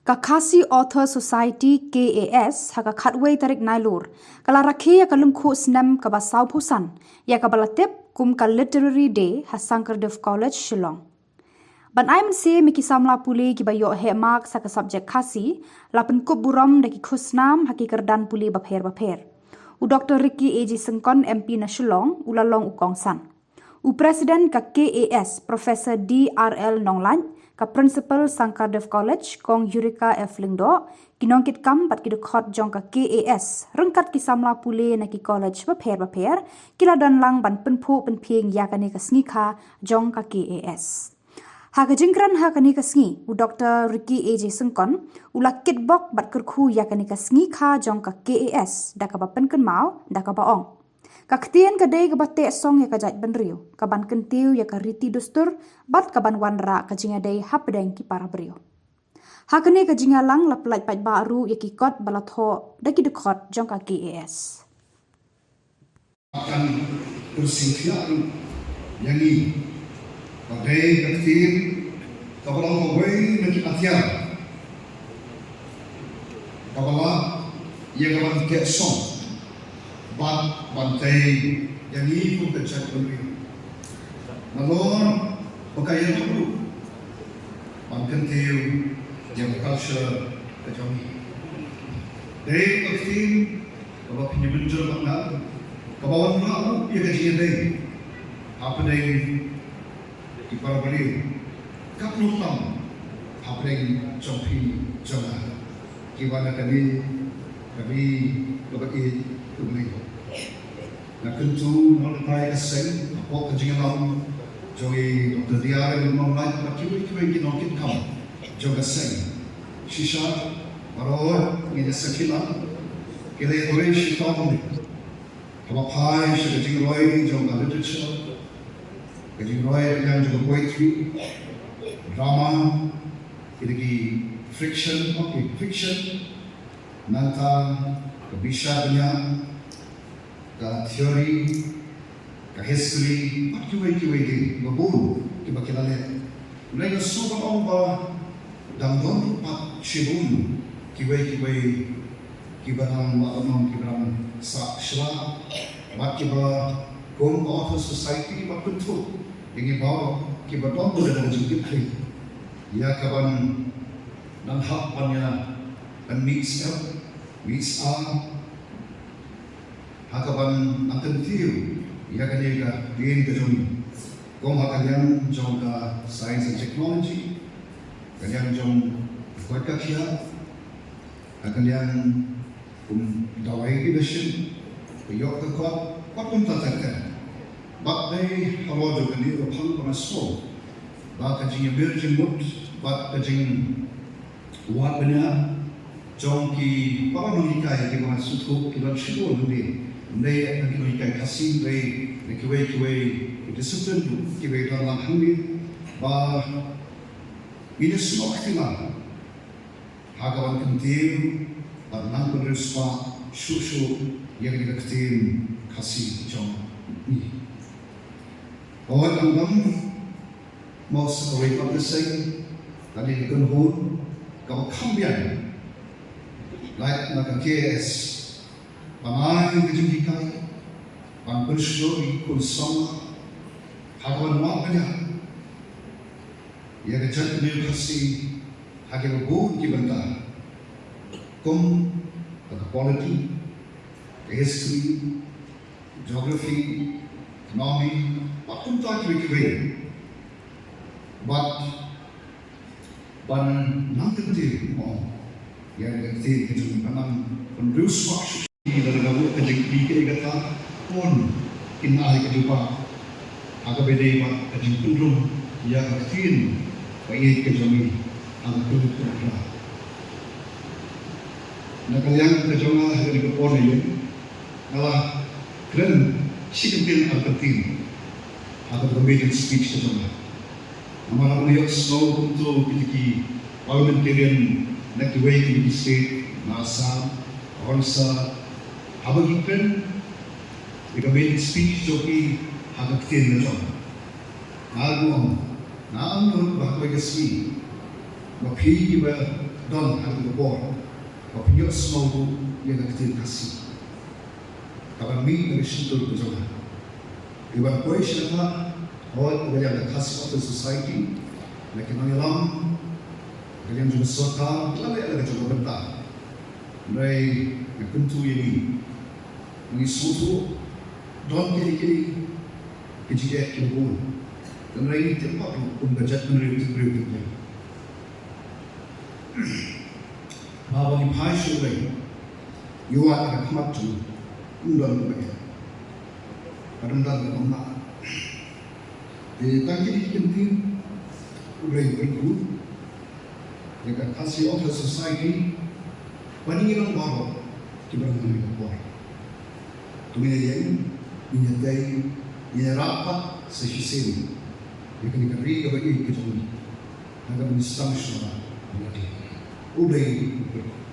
Kakasi Author Society KAS haka khatway tarik nailur kala rakhe ya kalum khu snam ka basau phusan ya ka balatep kum ka literary day ha Sankardev College Shillong ban aim se miki samla puli ki bayo he mark saka subject khasi lapen kup buram de ki khusnam haki kerdan puli bapher u Dr. Ricky AG Sengkon MP na Shillong ulalong ukong san u President ka KAS Professor DRL Nonglan ka Principal Sankardev College kong Eureka F. Lingdo kinongkit kam pat kidukot jong ka KAS rengkat ki samla pule na ki college bapher kila dan lang ban penpu penping yakani ka sngi jong ka KAS. Haka jingkran hakani ka sngi u Dr. Ricky AJ Sengkon ula kitbok bat kerku yakani ka sngi jong ka KAS da ka bapen ken mau da ka baong. Kaktian kadai kabate song ya kajat benrio, kaban kentiu ya kariti dustur, bat kaban wanra kajinga day hapdeng ki para brio. Hakane kajinga lang laplai pat baru ya kikot balatho daki dekot jong ka KAS. Akan bersingkiran yang ini, kadai kaktir kabalang kawai menjadi atiar, kabalang yang kaban kek song. Bat bantai yang ini pun terjadi beri. Malon pakaian dulu, bankentiu yang culture terjadi. Dari aktif, kalau punya muncul makna, kawan mau ia kajian dari apa dari di para beri, kap nutam apa dari jompi jomah, gimana kami berbagi tulis. Na kentu nolai kaseng apa kejengalam jogi Dr. Diare nolai pakiwi kinokit kam joga seng shisha baroh ini sekilan kile ore shitam apa pai shikajingroi joga literature kajingroi yang joga poetry drama ini fiction nanta kebisarnya ka theory, ka history, pat kiway din, mabulu, kiba kilala. Ulay na sobrang ang ba, damdon pat shibun, kiba ng maamang, kiba ng saksya, pat kiba kung author society, pat kunto, yung iba, kiba doon mo na jungkit kay. Ya kaban, ng hakpan niya, ang mix hakaban ang kentiu ia kanega din kajong kong hakalian jong ka science and technology kalian jong kuatkakia hakalian dawai leadership yok ka kot pun tatakan but they hawo jo kani opang panaso ba kajing virgin mut ba kajing wat banya jong ki pamanolikai ki mga sutu ki ba shibo ludi Ndai nak kita ikan kasih, ndai kiwai disiplin, kiwai dalam handi, bah ini semua khidmat. Hagawan kentir, nang peneruspa susu yang kita kentir kasih jom ni. Awak angam mau sekali publishing, tadi kenhun kau kambian, like nak KS. Panay kejadikai, pan bersyuri kunsama, hagawan mak banyak. Ia kejadian dia kasih hasil buku kibanta, kum, politi, history, geography, economy, apapun tak kira-kira. But ban nanti dia mau, ia nanti kejadian panang pendus waktu. Dari gabu kajing dike gata pun kinai kejupa aga bede ma kajing pundrum ya aktin pai kejami ang duduk terkena na kalian kejonga dari kepon ini ngalah keren sikapin aktin aga berbeda speech kejonga namanya melihat snow untuk pitiki parliamentarian nak diwai di state nasa onsa Abagikan, jika main speech joki agak tin na jom. Naam nun bahawa kasi Mapi iba don hal the bor. Mapi yo snow yang kita kasih. Kapan mi dari situ berjalan. Iba koi siapa awal kerja kasih of the society. Mereka mengelam kalian juga serta lalu ada juga benda. Mereka kuntu ini mengisutu don kiri kejadian kebun. Dan mereka tempat pembaca menerima berikutnya. Bahawa di pahai surai, yuat ada kemat tu, undang mereka. Kadang kadang kemat. Di tangki di kenting, urai berikut. Jika kasih of the society, paningin ang bahawa kita mengambil kuat. Tuminayay, minyaday, minarapat sa sisili. Jika dikari kapag ikitong, hanggang nisang siya. Ubay berikut.